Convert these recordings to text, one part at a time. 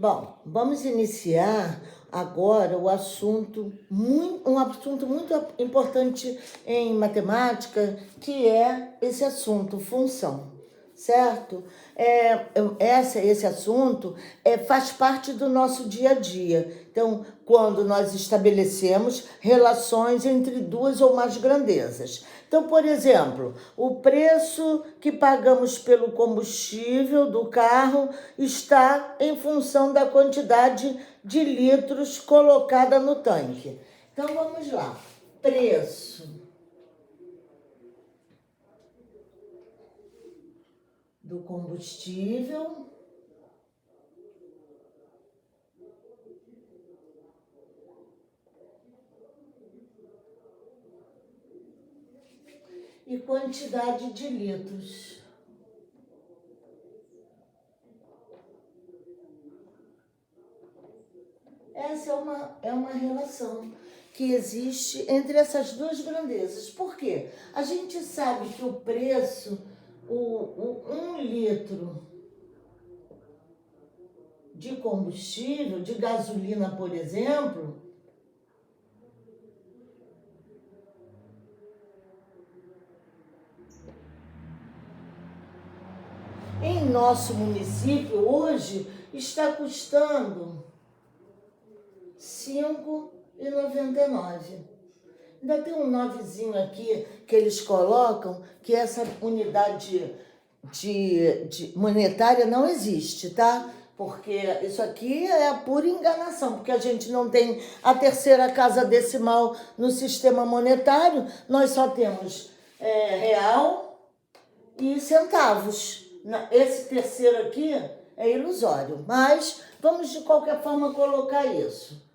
Bom, vamos iniciar agora um assunto muito importante em matemática, que é esse assunto, função, certo? Esse assunto faz parte do nosso dia a dia. Então, quando nós estabelecemos relações entre duas ou mais grandezas. Então, por exemplo, o preço que pagamos pelo combustível do carro está em função da quantidade de litros colocada no tanque. Então, vamos lá. Preço do combustível e quantidade de litros. Essa é uma relação que existe entre essas duas grandezas. Por quê? A gente sabe que o preço, um litro de combustível, de gasolina, por exemplo, em nosso município hoje está custando R$ 5,99. Ainda tem um novezinho aqui que eles colocam, que essa unidade monetária não existe, tá? Porque isso aqui é a pura enganação, porque a gente não tem a terceira casa decimal no sistema monetário, nós só temos real e centavos. Esse terceiro aqui é ilusório, mas vamos de qualquer forma colocar isso.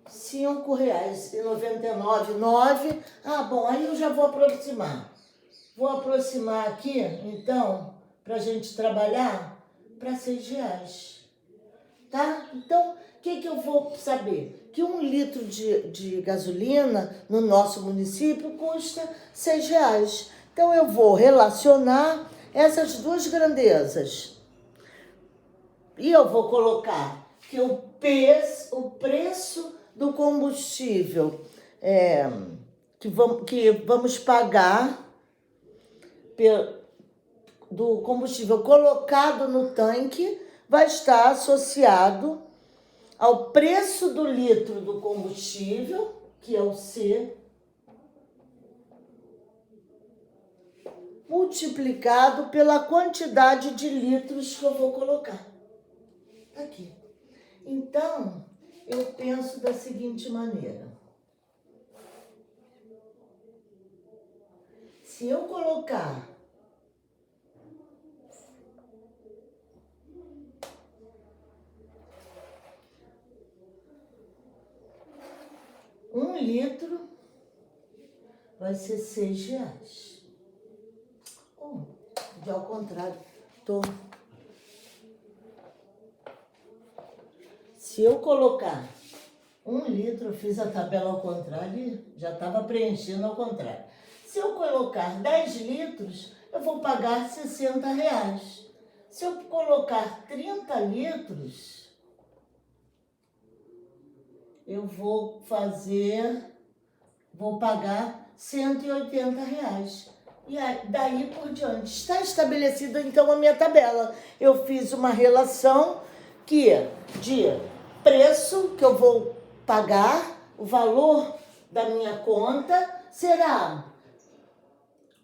R$ 5,99. Ah, bom, aí eu já vou aproximar. Vou aproximar aqui, então, para a gente trabalhar, para R$ 6. Tá? Então, o que eu vou saber? Que um litro de gasolina no nosso município custa R$ 6. Então, eu vou relacionar essas duas grandezas. E eu vou colocar que o preço do combustível que vamos pagar do combustível colocado no tanque vai estar associado ao preço do litro do combustível, que é o C, multiplicado pela quantidade de litros que eu vou colocar. Tá aqui. Então, eu penso da seguinte maneira. Se eu colocar um litro, vai ser R$ 6. De ao contrário, Se eu colocar um litro, eu fiz a tabela ao contrário e já estava preenchendo ao contrário. Se eu colocar 10 litros, eu vou pagar R$ 60. Se eu colocar 30 litros, eu vou pagar R$ 180. E aí, daí por diante. Está estabelecida, então, a minha tabela. Eu fiz uma relação de preço que eu vou pagar, o valor da minha conta será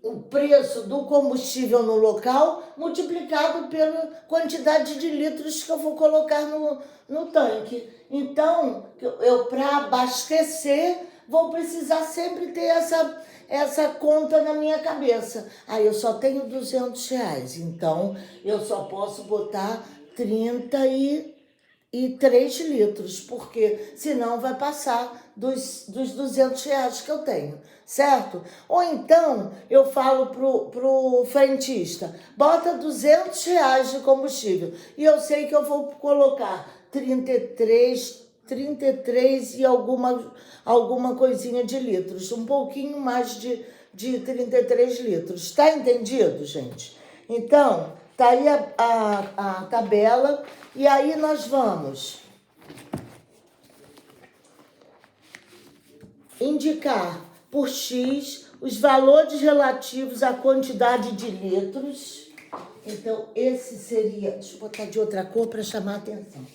o preço do combustível no local multiplicado pela quantidade de litros que eu vou colocar no tanque. Então, para abastecer, vou precisar sempre ter essa conta na minha cabeça. Aí eu só tenho R$ 200, então eu só posso botar 33 litros, porque senão vai passar dos R$ 200 que eu tenho, certo? Ou então eu falo pro frentista, bota R$ 200 de combustível, e eu sei que eu vou colocar 33 e alguma coisinha de litros, um pouquinho mais de 33 litros. Tá entendido, gente? Então, Tá aí a tabela, e aí nós vamos indicar por X os valores relativos à quantidade de litros. Então, esse seria... Deixa eu botar de outra cor para chamar a atenção.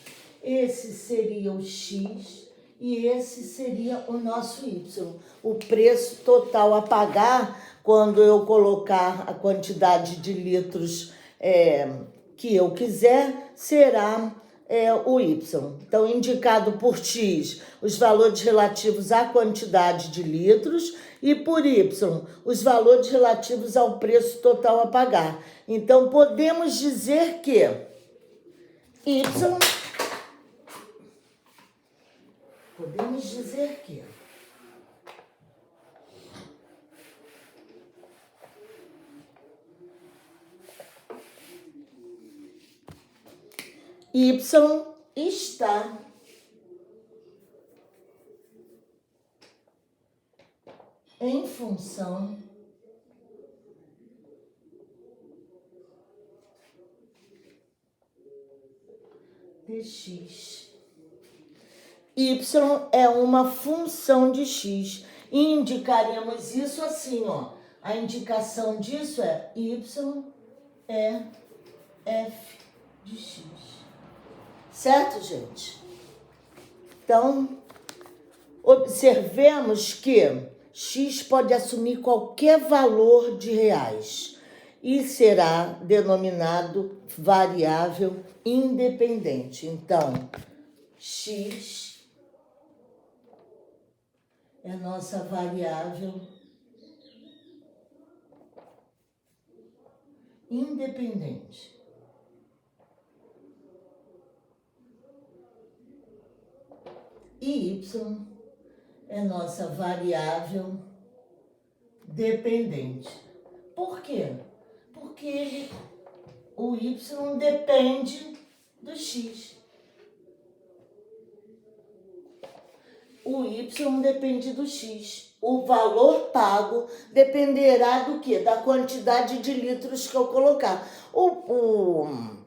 Esse seria o X e esse seria o nosso Y. O preço total a pagar quando eu colocar a quantidade de litros que eu quiser será o Y. Então, indicado por X, os valores relativos à quantidade de litros e por Y, os valores relativos ao preço total a pagar. Então, podemos dizer que Y... Podemos dizer que Y está em função de X. Y é uma função de X. E indicaremos isso assim, ó. A indicação disso é Y é F de X. Certo, gente? Então, observemos que X pode assumir qualquer valor de reais e será denominado variável independente. Então, X é a nossa variável independente. E Y é nossa variável dependente. Por quê? Porque o Y depende do X. O Y depende do X. O valor pago dependerá do quê? Da quantidade de litros que eu colocar. O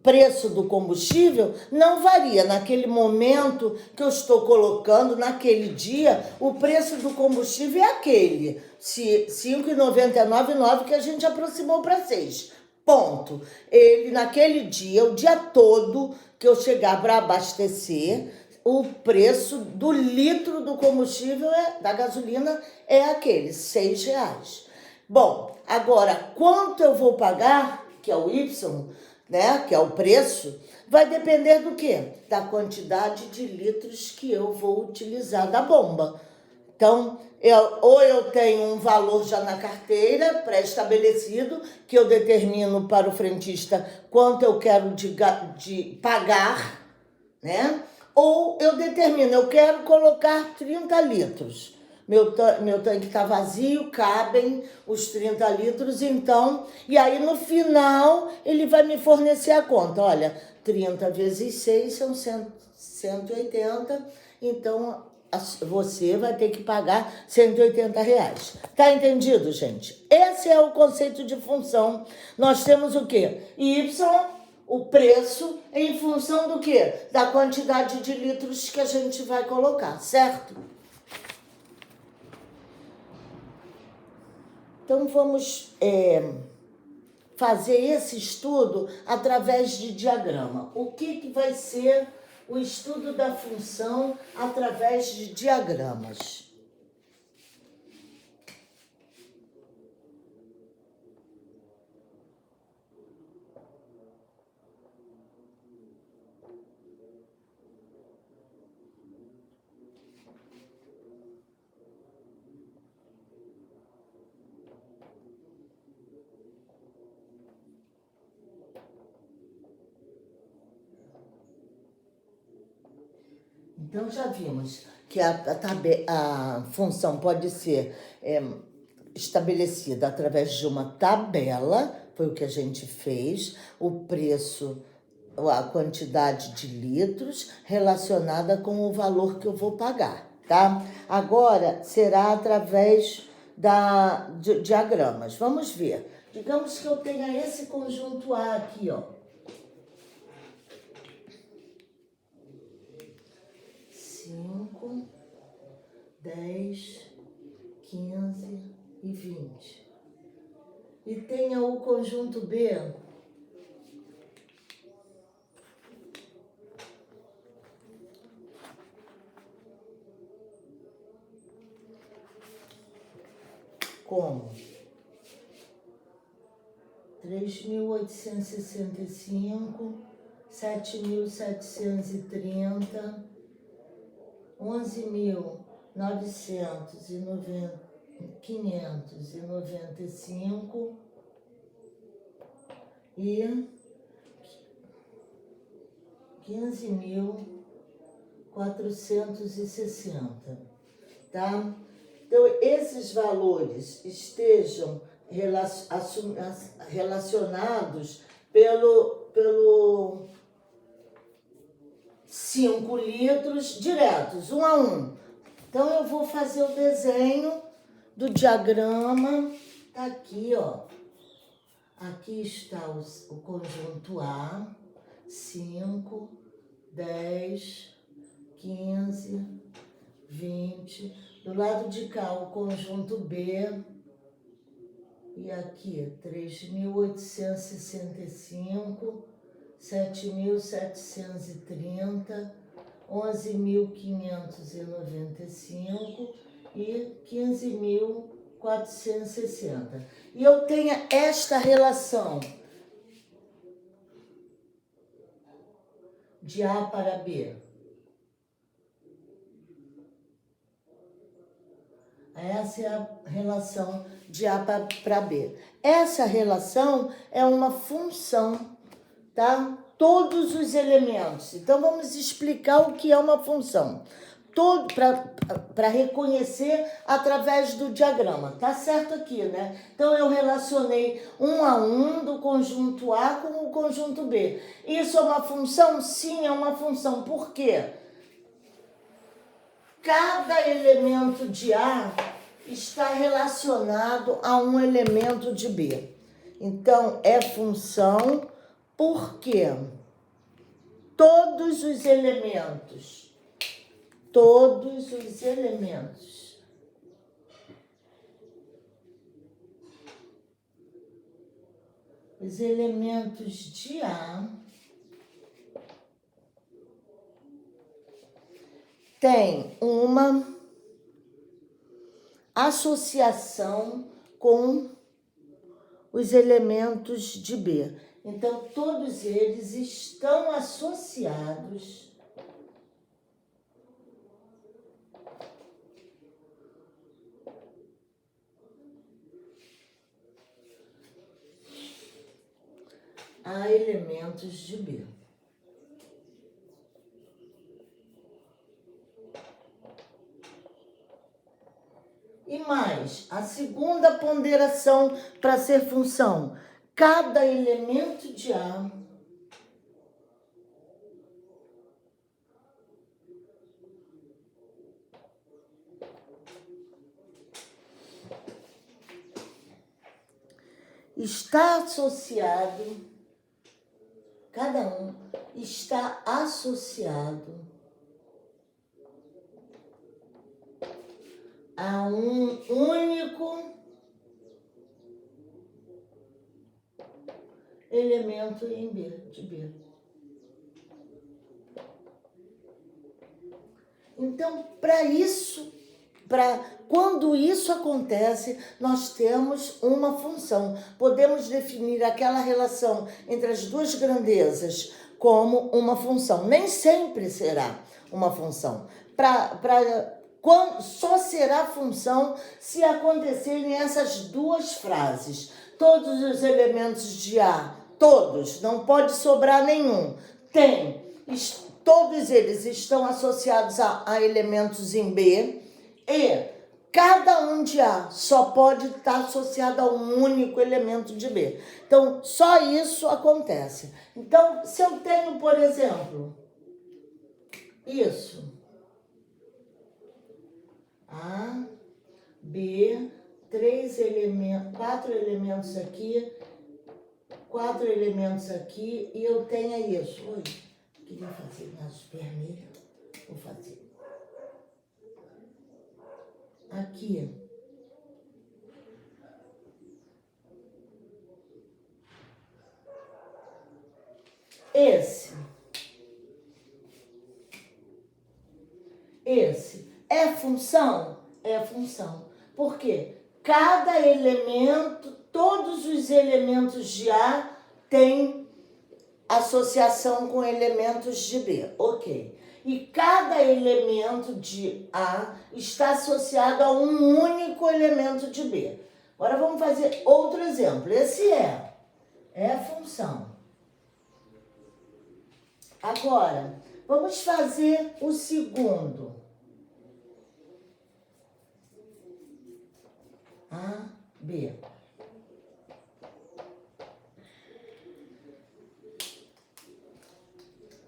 preço do combustível não varia. Naquele momento que eu estou colocando, naquele dia, o preço do combustível é aquele. R$ 5,99 que a gente aproximou para 6. Ponto. Ele, naquele dia, o dia todo que eu chegar para abastecer, o preço do litro do combustível, da gasolina, é aquele, R$ 6. Bom, agora, quanto eu vou pagar, que é o Y, né, que é o preço, vai depender do quê? Da quantidade de litros que eu vou utilizar da bomba. Então, ou eu tenho um valor já na carteira pré-estabelecido, que eu determino para o frentista quanto eu quero de pagar, né? Ou eu determino, eu quero colocar 30 litros. Meu tanque está vazio, cabem os 30 litros, então... E aí, no final, ele vai me fornecer a conta. Olha, 30 vezes 6 são 180, então você vai ter que pagar R$ 180. Tá entendido, gente? Esse é o conceito de função. Nós temos o quê? Y... O preço em função do quê? Da quantidade de litros que a gente vai colocar, certo? Então, vamos fazer esse estudo através de diagrama. O que vai ser o estudo da função através de diagramas? Então, já vimos que a função pode ser estabelecida através de uma tabela, foi o que a gente fez, o preço, a quantidade de litros relacionada com o valor que eu vou pagar, tá? Agora, será através de diagramas. Vamos ver. Digamos que eu tenha esse conjunto A aqui, ó. 5, 10, 15 e 20. E tenha o conjunto B como 3.865, 7.730, 11.595 e 15.460, tá? Então, esses valores estejam relacionados pelo 5 litros diretos, 1 a 1. Então, eu vou fazer o desenho do diagrama. Tá aqui, ó. Aqui está o conjunto A, 5, 10, 15, 20. Do lado de cá, o conjunto B. E aqui, 3.865, 7.730, 11.595 e 15.460. E eu tenho esta relação de A para B. Essa é a relação de A para B. Essa relação é uma função, tá? Todos os elementos. Então, vamos explicar o que é uma função. Para reconhecer através do diagrama. Tá certo aqui, né? Então, eu relacionei 1 a 1 do conjunto A com o conjunto B. Isso é uma função? Sim, é uma função. Por quê? Cada elemento de A está relacionado a um elemento de B. Então, é função porque todos os elementos de A têm uma associação com os elementos de B. Então, todos eles estão associados a elementos de B. E mais, a segunda ponderação para ser função. Cada elemento de A está associado, cada um está associado a um único elemento em B, de B. Então, quando isso acontece, nós temos uma função. Podemos definir aquela relação entre as duas grandezas como uma função. Nem sempre será uma função. Só será função se acontecerem essas duas frases. Todos os elementos de A, todos, não pode sobrar nenhum, todos eles estão associados a elementos em B e cada um de A só pode estar associado a um único elemento de B. Então, só isso acontece. Então, se eu tenho, por exemplo, isso, A, B, quatro elementos aqui, 4 elementos aqui, e eu tenho isso. Oi, queria fazer azul vermelho. Vou fazer. Aqui. Esse é função? É função. Por quê? Cada elemento, todos os elementos de A têm associação com elementos de B, ok. E cada elemento de A está associado a um único elemento de B. Agora vamos fazer outro exemplo. Esse é função. Agora, vamos fazer o segundo. A, B.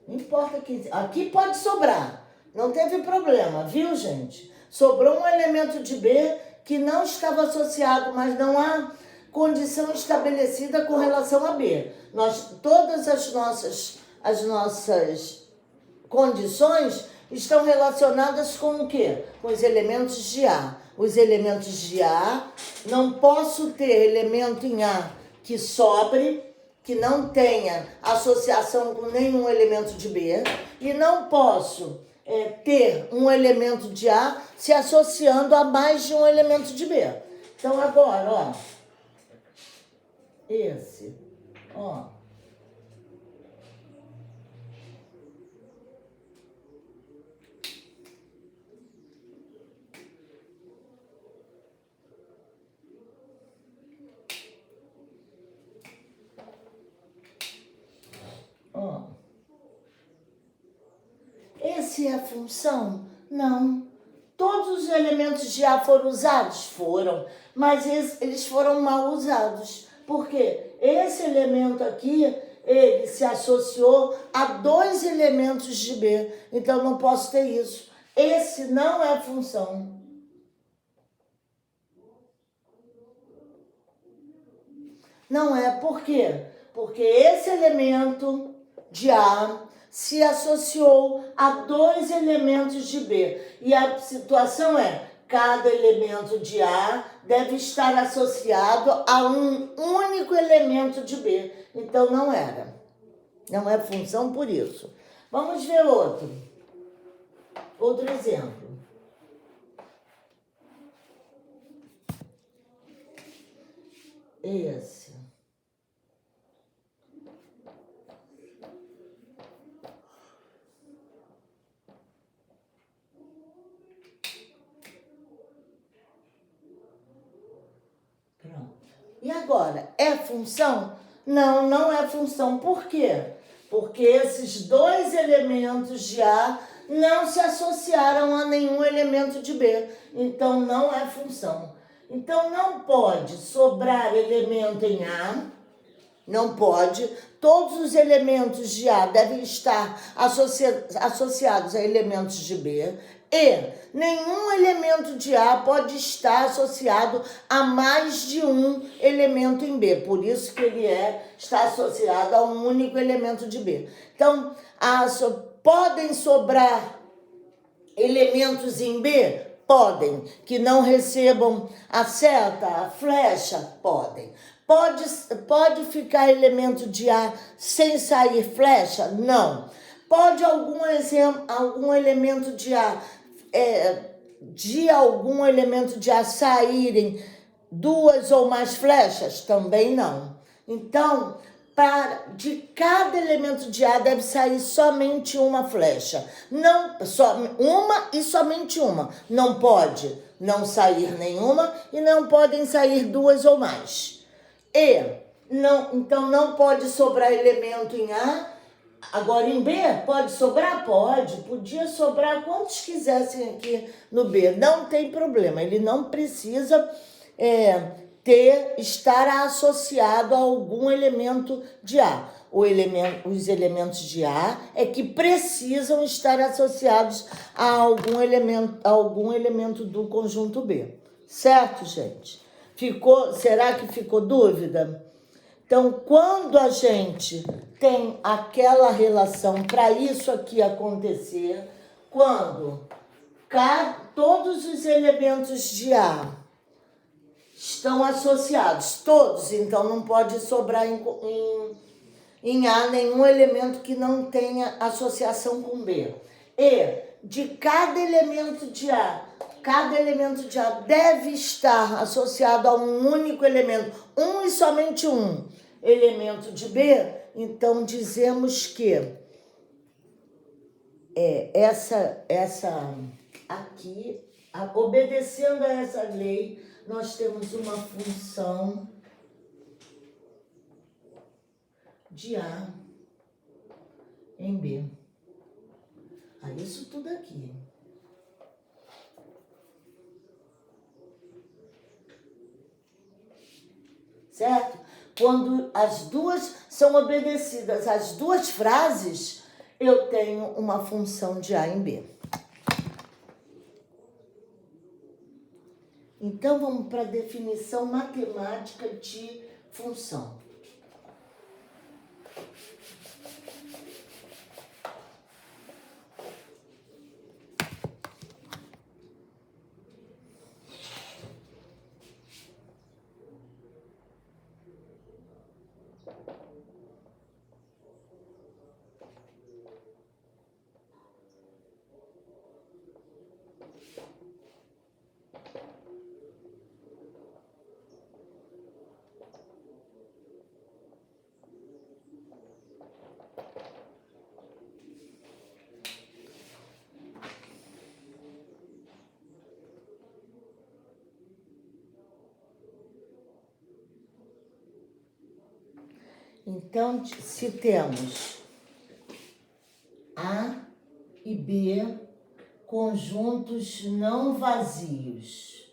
Não importa que... Aqui pode sobrar. Não teve problema, viu, gente? Sobrou um elemento de B que não estava associado, mas não há condição estabelecida com relação a B. Todas as nossas condições estão relacionadas com o quê? Com os elementos de A. Os elementos de A, não posso ter elemento em A que sobre, que não tenha associação com nenhum elemento de B, e não posso ter um elemento de A se associando a mais de um elemento de B. Então agora, ó, esse, ó. Esse é a função? Não. Todos os elementos de A foram usados? Foram. Mas eles foram mal usados. Por quê? Esse elemento aqui, ele se associou a 2 elementos de B. Então, não posso ter isso. Esse não é função. Não é. Por quê? Porque esse elemento de A se associou a 2 elementos de B. E a situação é, cada elemento de A deve estar associado a um único elemento de B. Então, não era. Não é função por isso. Vamos ver outro. Outro exemplo. Esse. E agora, é função? Não, não é função. Por quê? Porque esses 2 elementos de A não se associaram a nenhum elemento de B. Então, não é função. Então, não pode sobrar elemento em A. Não pode. Todos os elementos de A devem estar associados a elementos de B. E nenhum elemento de A pode estar associado a mais de um elemento em B. Por isso que ele está associado a um único elemento de B. Então, podem sobrar elementos em B? Podem. Que não recebam a seta, a flecha? Podem. Pode ficar elemento de A sem sair flecha? Não. Pode algum elemento de A algum elemento de A saírem 2 ou mais flechas? Também não. Então, de cada elemento de A deve sair somente uma flecha. Não, só uma e somente uma. Não pode não sair nenhuma e não podem sair 2 ou mais. Então não pode sobrar elemento em A. Agora, em B, pode sobrar? Pode. Podia sobrar quantos quisessem aqui no B. Não tem problema. Ele não precisa estar associado a algum elemento de A. Os elementos de A é que precisam estar associados a algum elemento do conjunto B. Certo, gente? Será que ficou dúvida? Então, quando a gente tem aquela relação para isso aqui acontecer, quando todos os elementos de A estão associados, todos, então não pode sobrar em A nenhum elemento que não tenha associação com B. E de cada elemento de A deve estar associado a um único elemento, um e somente um elemento de B. Então dizemos que essa aqui, obedecendo a essa lei, nós temos uma função de A em B. Isso tudo aqui. Certo? Quando as duas são obedecidas, as duas frases, eu tenho uma função de A em B. Então, vamos para a definição matemática de função. Então, se temos A e B, conjuntos não vazios,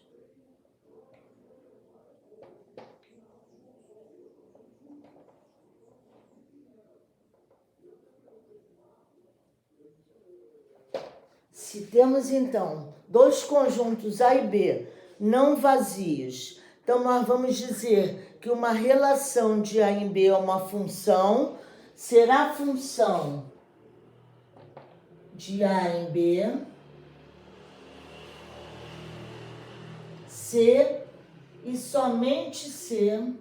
se temos, então, dois conjuntos A e B não vazios, então nós vamos dizer que uma relação de A em B é uma função, será a função de A em B, se e somente se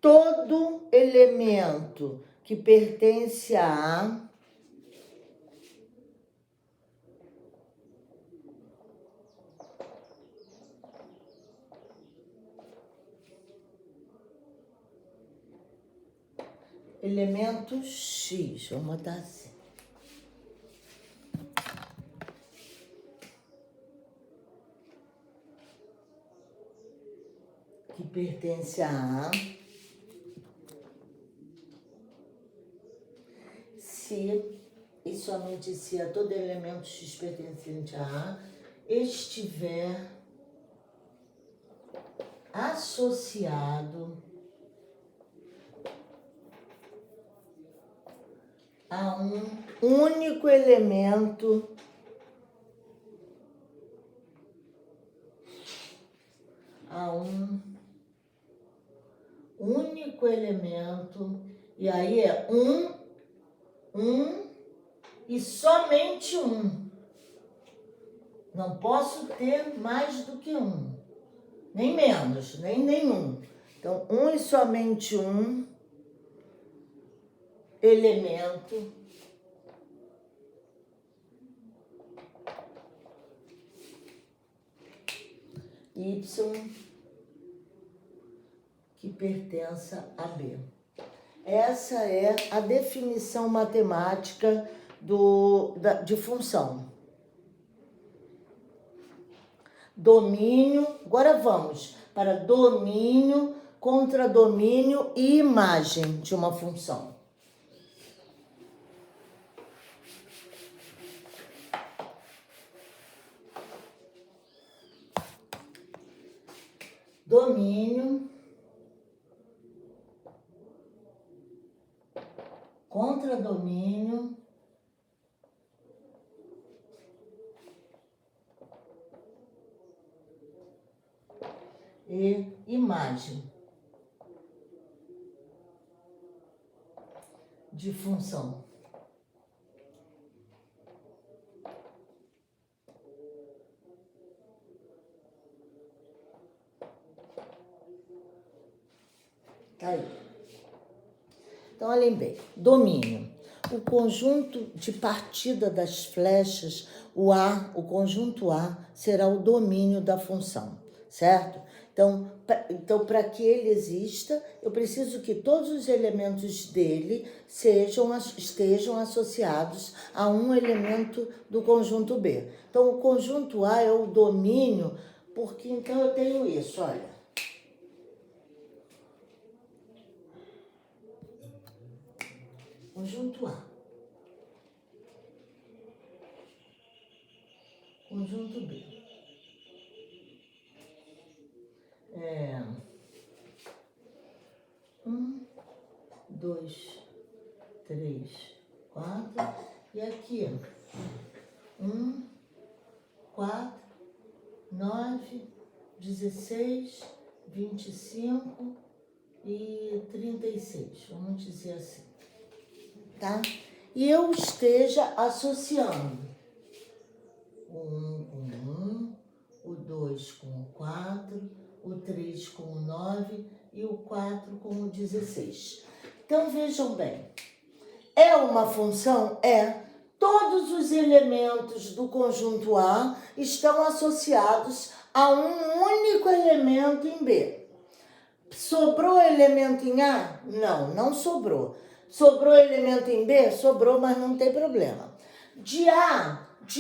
todo elemento que pertence a A elemento X, vamos botar assim. Que pertence a A, se e somente se a todo elemento X pertencente a A estiver associado a um único elemento e aí é um e somente um. Não posso ter mais do que um, nem menos, nem nenhum. Então, um e somente um elemento Y que pertença a B. Essa é a definição matemática de função. Domínio, agora vamos para domínio, contradomínio e imagem de uma função. Domínio, contradomínio e imagem de função. Tá aí. Então, olhem bem. Domínio. O conjunto de partida das flechas, o conjunto A, será o domínio da função, certo? Então, para que ele exista, eu preciso que todos os elementos dele estejam associados a um elemento do conjunto B. Então, o conjunto A é o domínio, porque então eu tenho isso, olha. Conjunto A. Conjunto B. 1, 2, 3, 4. E aqui, 1, 4, 9, 16, 25 e 36. Vamos dizer assim. Tá? E eu esteja associando o 1 com o 1, o 2 com o 4, o 3 com o 9 e o 4 com o 16. Então, vejam bem, é uma função? É. Todos os elementos do conjunto A estão associados a um único elemento em B. Sobrou elemento em A? Não, não sobrou. Sobrou elemento em B? Sobrou, mas não tem problema. De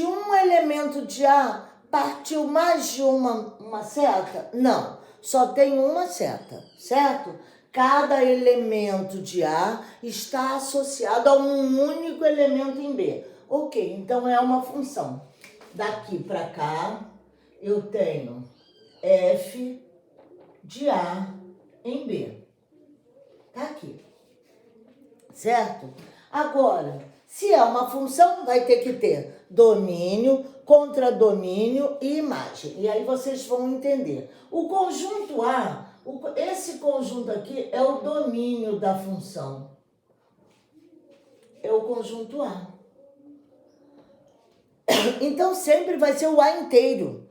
um elemento de A, partiu mais de uma seta? Não, só tem uma seta, certo? Cada elemento de A está associado a um único elemento em B. Ok, então é uma função. Daqui para cá, eu tenho f de A em B. Tá aqui. Certo? Agora, se é uma função, vai ter que ter domínio, contradomínio e imagem. E aí vocês vão entender. O conjunto A, esse conjunto aqui é o domínio da função. É o conjunto A. Então, sempre vai ser o A inteiro.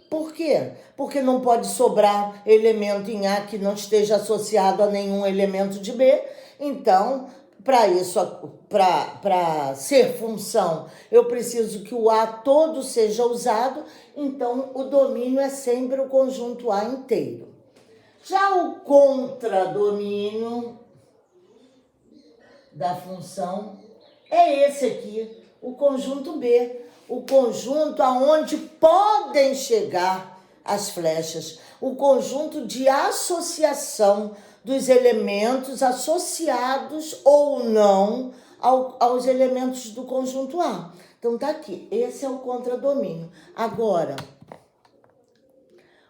Por quê? Porque não pode sobrar elemento em A que não esteja associado a nenhum elemento de B. Então, para ser função, eu preciso que o A todo seja usado. Então, o domínio é sempre o conjunto A inteiro. Já o contradomínio da função é esse aqui, o conjunto B. O conjunto aonde podem chegar as flechas, o conjunto de associação dos elementos associados ou não aos elementos do conjunto A. Então tá aqui, esse é o contradomínio. Agora,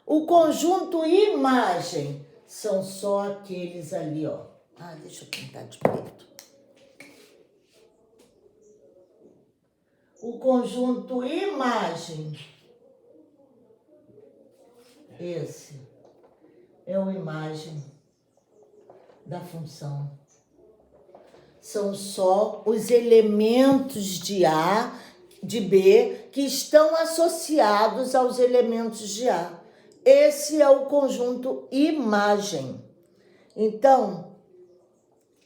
o conjunto imagem são só aqueles ali, ó. Deixa eu pintar de preto. O conjunto imagem, esse é o imagem da função. São só os elementos de A, de B, que estão associados aos elementos de A. Esse é o conjunto imagem. Então,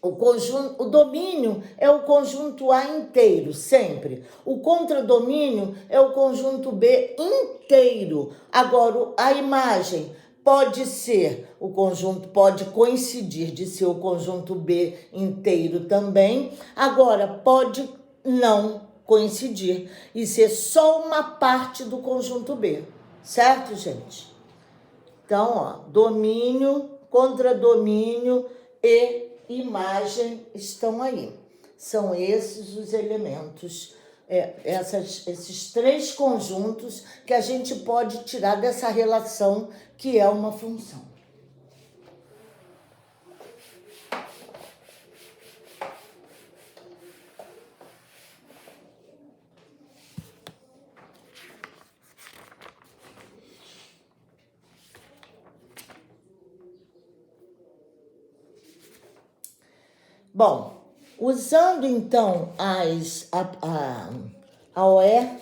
o domínio é o conjunto A inteiro, sempre. O contradomínio é o conjunto B inteiro. Agora, a imagem pode ser, o conjunto pode coincidir de ser o conjunto B inteiro também. Agora, pode não coincidir e ser só uma parte do conjunto B. Certo, gente? Então, ó, domínio, contradomínio e imagem estão aí. São esses os elementos, esses três conjuntos que a gente pode tirar dessa relação que é uma função. Bom, usando então a OE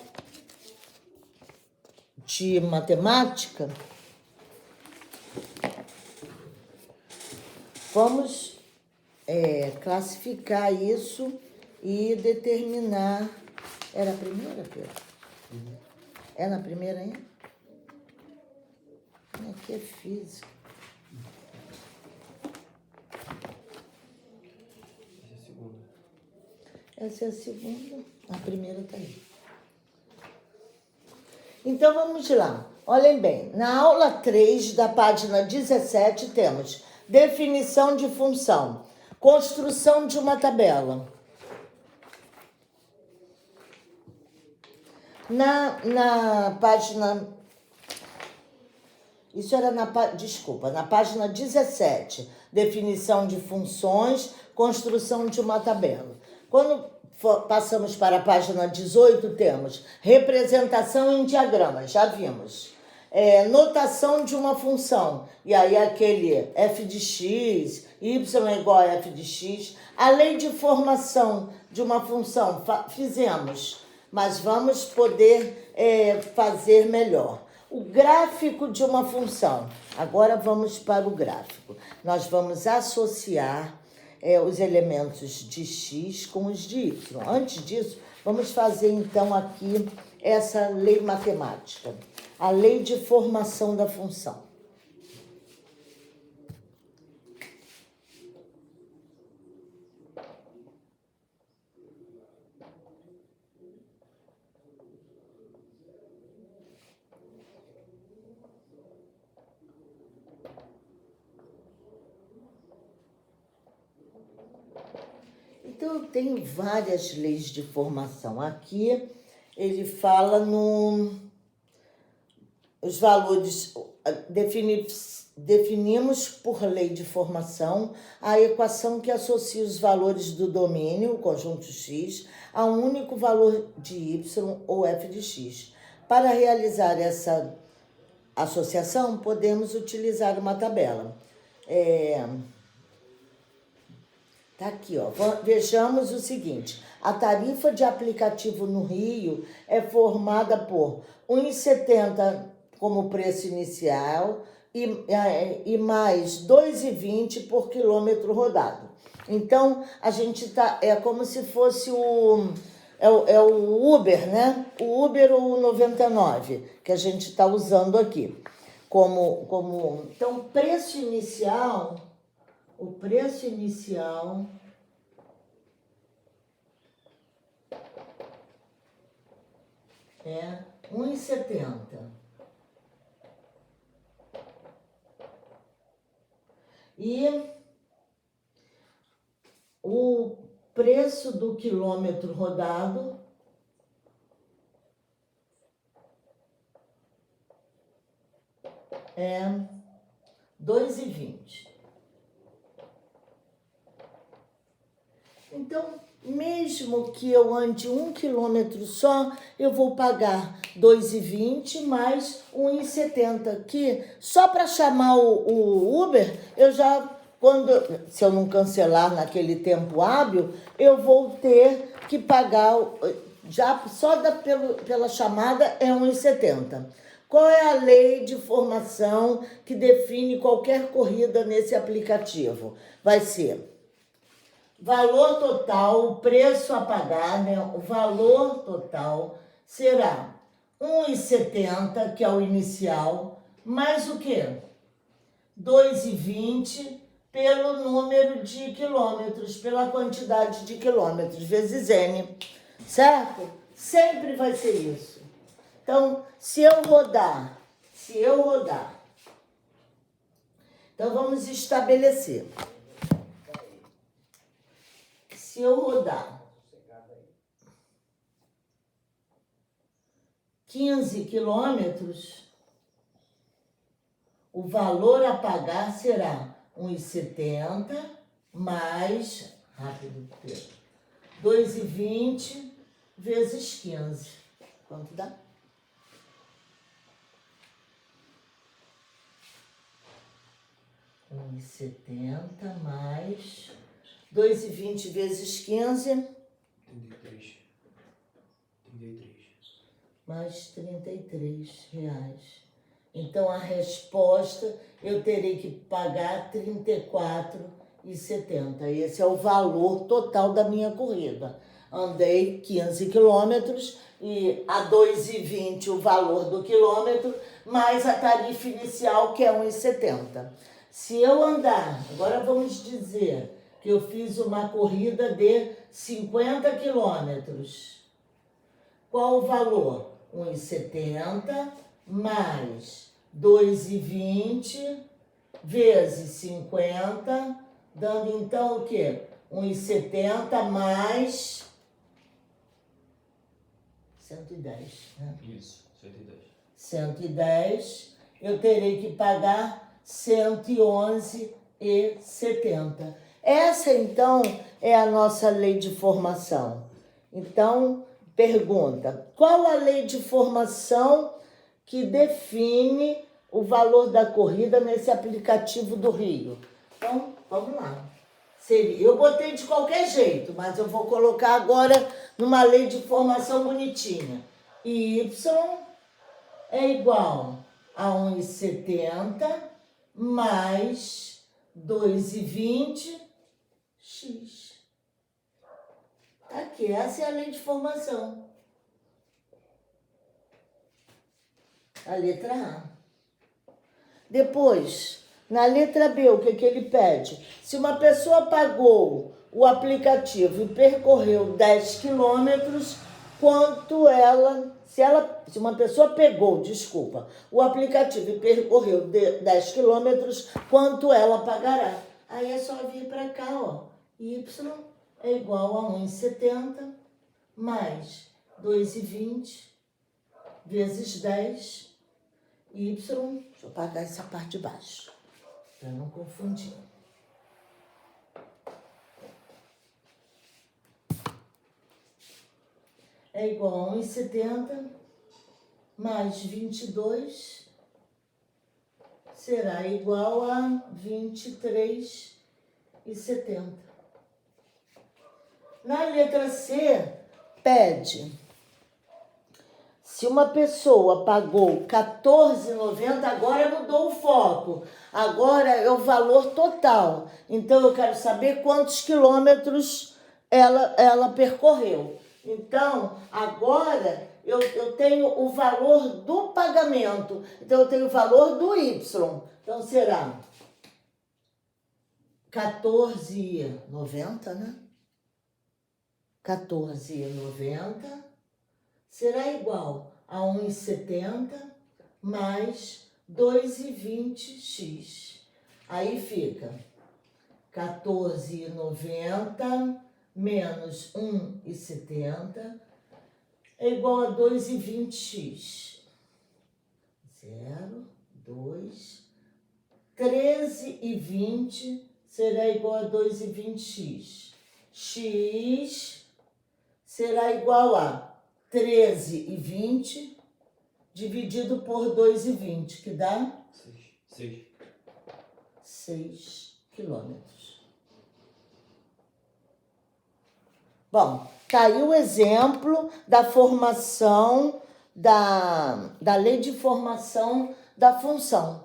de matemática, vamos classificar isso e determinar... Era a primeira, Pedro? É na primeira ainda? Aqui é física. Essa é a segunda. A primeira está aí. Então, vamos lá. Olhem bem. Na aula 3, da página 17, temos definição de função, construção de uma tabela. Na página... Isso era na página 17, definição de funções, construção de uma tabela. Quando passamos para a página 18, temos representação em diagramas, já vimos. Notação de uma função, e aí aquele f de x, y é igual a f de x. A lei de formação de uma função, fizemos, mas vamos poder fazer melhor. O gráfico de uma função. Agora vamos para o gráfico. Nós vamos associar os elementos de x com os de y. Antes disso, vamos fazer então aqui essa lei matemática. A lei de formação da função. Então, eu tenho várias leis de formação. Aqui, ele fala os valores, definimos por lei de formação a equação que associa os valores do domínio, o conjunto x, a um único valor de y ou f de x. Para realizar essa associação, podemos utilizar uma tabela. Tá aqui, ó. Vejamos o seguinte. A tarifa de aplicativo no Rio é formada por R$ 1,70 como preço inicial e mais R$ 2,20 por quilômetro rodado. Então, a gente tá... É como se fosse o Uber, né? O Uber ou o 99, que a gente está usando aqui. Então, o preço inicial é R$ 1,70. E o preço do quilômetro rodado é R$ 2,20. Então, mesmo que eu ande 1 quilômetro só, eu vou pagar R$ 2,20 mais R$ 1,70, que só para chamar o Uber, eu já, se eu não cancelar naquele tempo hábil, eu vou ter que pagar, já só pela chamada é R$ 1,70. Qual é a lei de formação que define qualquer corrida nesse aplicativo? Vai ser... valor total, o preço a pagar, né? O valor total será R$ 1,70, que é o inicial, mais o quê? R$ 2,20 pelo número de quilômetros, pela quantidade de quilômetros, vezes N, certo? Sempre vai ser isso. Então, se eu rodar, então vamos estabelecer. Se eu rodar 15 quilômetros, o valor a pagar será R$ 1,70 mais, rápido, 2,20 vezes 15. Quanto dá? R$ 1,70 mais 2,20 vezes 15. 33. 33. Mais R$ 33. Então, a resposta, eu terei que pagar R$ 34,70. Esse é o valor total da minha corrida. Andei 15 quilômetros e a 2,20 o valor do quilômetro, mais a tarifa inicial, que é R$ 1,70. Se eu andar, agora vamos dizer que eu fiz uma corrida de 50 quilômetros. Qual o valor? R$ 1,70 mais 2,20 vezes 50, dando então o quê? R$ 1,70 mais 110, né? Isso, 110. 110, eu terei que pagar R$ 111,70. Essa, então, é a nossa lei de formação. Então, pergunta, qual a lei de formação que define o valor da corrida nesse aplicativo do Rio? Então, vamos lá. Eu botei de qualquer jeito, mas eu vou colocar agora numa lei de formação bonitinha. Y é igual a 1,70 mais 2,20 x. Tá aqui, essa é a lei de formação. A letra A. Depois, na letra B, o que ele pede? Se uma pessoa pagou o aplicativo e percorreu 10 quilômetros, quanto ela... Se uma pessoa pegou, o aplicativo e percorreu 10 quilômetros, quanto ela pagará? Aí é só vir para cá, ó. Y é igual a 1,70 mais 2,20 vezes 10. Y, deixa eu apagar essa parte de baixo, para não confundir. É igual a 1,70 mais 22 será igual a 23,70. Na letra C, pede, se uma pessoa pagou R$ 14,90, agora mudou o foco. Agora é o valor total. Então, eu quero saber quantos quilômetros ela percorreu. Então, agora eu tenho o valor do pagamento. Então, eu tenho o valor do Y. Então, será R$14,90, né? R$14,90 será igual a 1,70 mais 2,20x. Aí fica 14,90 menos 1,70 é igual a 2,20x. 0, 2, 13,20 será igual a 2,20x. X será igual a 13,20 dividido por 2,20, que dá? 6 quilômetros. Bom, tá aí o exemplo da formação, da lei de formação da função.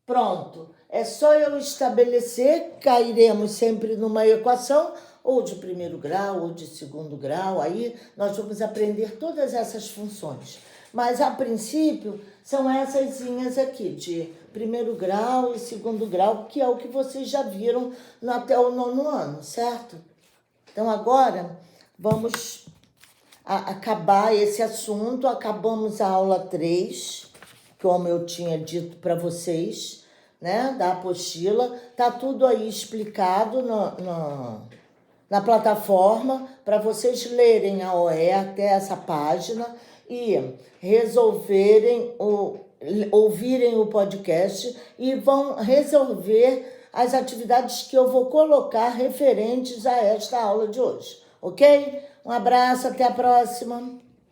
Pronto, é só eu estabelecer, cairemos sempre numa equação, ou de primeiro grau, ou de segundo grau, aí nós vamos aprender todas essas funções. Mas, a princípio, são essas linhas aqui, de primeiro grau e segundo grau, que é o que vocês já viram até o 9º ano, certo? Então, agora, vamos acabar esse assunto. Acabamos a aula 3, como eu tinha dito para vocês, né, da apostila. Tá tudo aí explicado na plataforma, para vocês lerem a OE até essa página e resolverem, ouvirem o podcast e vão resolver as atividades que eu vou colocar referentes a esta aula de hoje, ok? Um abraço, até a próxima!